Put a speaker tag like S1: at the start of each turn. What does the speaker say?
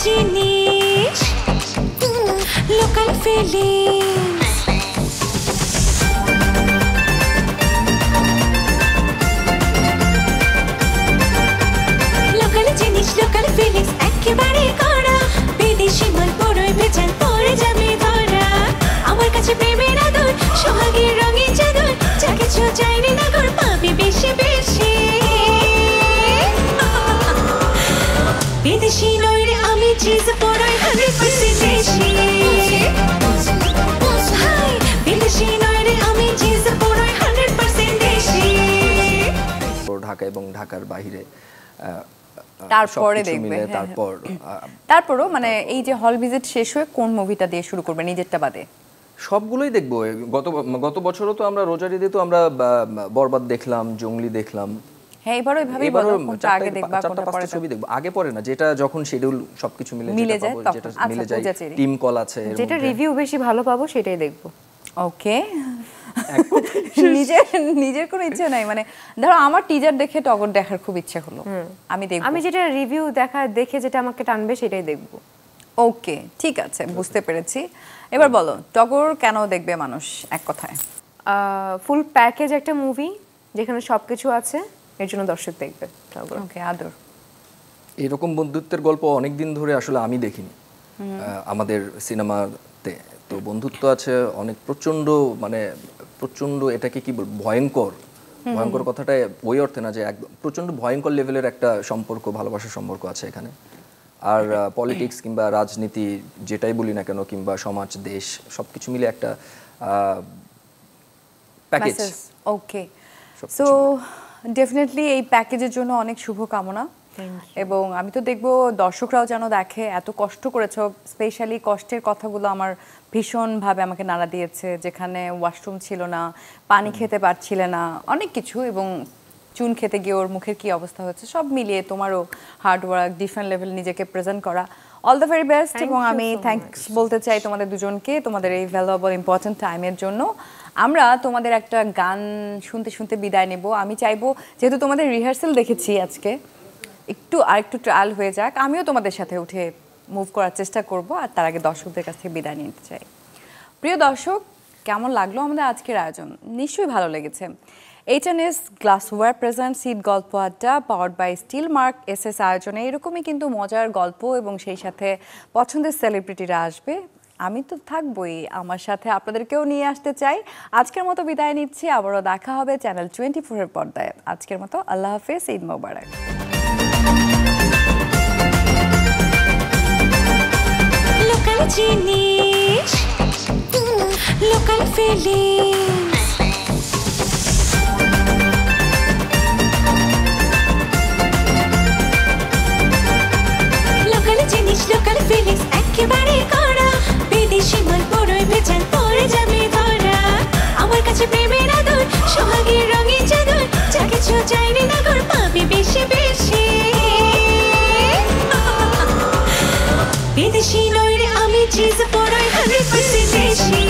S1: জিনিস local feelings local জিনিস local feelings একেবারে করা বিদেশি মাল পরোয় ভেজাল পরে যাবে ধরা আমার কাছে প্রেমের আদর সোহাগের রঙিন চাদর যা কিছু চাইনি নগর পাবে বেশি বেশি বিদেশি নয় রে আমি চিজ পরোয় 100% দেশি হাই বিদেশি নয় রে আমি চিজ পরোয় 100% দেশি
S2: ঢাকা এবং ঢাকার বাইরে
S3: তারপরে দেখবে তারপরও মানে এই যে হল ভিজিট শেষ হয়ে কোন মুভিটা দিয়ে শুরু করবে নিজেরটা বাদে?
S2: সবগুলোই দেখবো। গত বছরও তো আমরা রোজার ঈদে তো আমরা বরবাদ দেখলাম, জঙ্গলি দেখলাম।
S3: হ্যাঁ, এবারও এইভাবেই বলো কোনটা আগে দেখবা কোনটা পরে
S2: ছবি দেখব। আগে পরে না, যেটা যখন শিডিউল সবকিছু মিলে যায় যেটা মিলে যায়, টিম কল আছে,
S4: যেটা রিভিউ বেশি ভালো পাবো সেটাই দেখব।
S3: ওকে, নিজের কোনো ইচ্ছে নাই? মানে ধরো আমার টিজার দেখে টগর দেখার খুব ইচ্ছে হলো, আমি দেখব।
S4: আমি যেটা রিভিউ দেখে যেটা আমাকে টানবে সেটাই দেখব।
S3: ওকে, ঠিক আছে, বুঝতে পেরেছি। এবার বলো টগর কেন দেখবে মানুষ এক কথায়?
S4: ফুল প্যাকেজ একটা মুভি যেখানে সবকিছু আছে, এর জন্য দর্শক দেখবে টগর।
S3: ওকে, আদর
S2: এরকম বন্ধুত্বের গল্প অনেকদিন ধরে আসলে আমি দেখিনি আমাদের সিনেমাতে। তো বন্ধুত্ব আছে অনেক, প্রচন্ড এটাকে কি বলবো, ভয়ঙ্কর কথাটা ওই অর্থে না যে একদম প্রচন্ড ভয়ঙ্কর লেভেলের একটা সম্পর্ক, ভালোবাসার সম্পর্ক আছে এখানে। আর পলিটিক্স কিংবা রাজনীতি যেটাই বলি না কেন, কিংবা সমাজ দেশ সবকিছু মিলে একটা প্যাকেজ।
S3: ওকে, সো ডেফিনেটলি এই প্যাকেজের জন্য অনেক শুভকামনা। এবং আমি তো দেখবো দর্শকরাও যেন দেখে, এত কষ্ট করেছো, স্পেশালি কষ্টের কথাগুলো আমার ভীষণভাবে আমাকে নাড়া দিয়েছে। যেখানে ওয়াশরুম ছিল না, পানি খেতে পারছিলে না, অনেক কিছু, এবং চুন খেতে গিয়ে ওর মুখের কি অবস্থা হচ্ছে, সব মিলিয়ে তোমারও হার্ডওয়ার্ক, ডিফারেন্ট লেভেল নিজেকে প্রেজেন্ট করা, অল দ্য ভেরি বেস্ট। এবং আমি থ্যাঙ্কস বলতে চাই তোমাদের দুজনকে, তোমাদের এই ভ্যালুয়েবল ইম্পর্টেন্ট টাইমের জন্য। আমরা তোমাদের একটা গান শুনতে শুনতে বিদায় নেব। আমি চাইবো, যেহেতু তোমাদের রিহার্সাল দেখেছি আজকে, আরেকটু ট্রায়াল হয়ে যাক, আমিও তোমাদের সাথে উঠে মুভ করার চেষ্টা করব। আর তার আগে দর্শকদের কাছ থেকে বিদায় নিতে চাই। প্রিয় দর্শক, কেমন লাগলো আমাদের আজকের আয়োজন? নিশ্চয়ই ভালো লেগেছে। H&S গ্লাসওয়্যার প্রেজেন্ট সিড গল্প আড্ডা powered by Steel Mark SS আয়োজনে এরকমই কিন্তু মজার গল্প এবং সেই সাথে পছন্দের সেলিব্রিটিরা আসবে। আমি তো থাকবই, আমার সাথে আপনাদেরকেও নিয়ে আসতে চাই। আজকের মতো বিদায় নিচ্ছি, আবারও দেখা হবে চ্যানেল 24-এর পর্দায়। আজকের মতো আল্লাহ হাফেজ, ঈদ মোবারক।
S1: লোকাল জিনিস লোকাল ফিলিংস লোকাল জিনিস লোকাল ফিলিংস একেবারে করা বিদেশি মাল পরোয় ভেজাল পরে যাবে ধরা আমার কাছে প্রেমের আদর সোহাগের রঙিন চাদর যা কিছু চাইনি নগর পাবে বেশি বেশি বিদেশি নয় রে আমি চিজ পরোয় 100% দেশি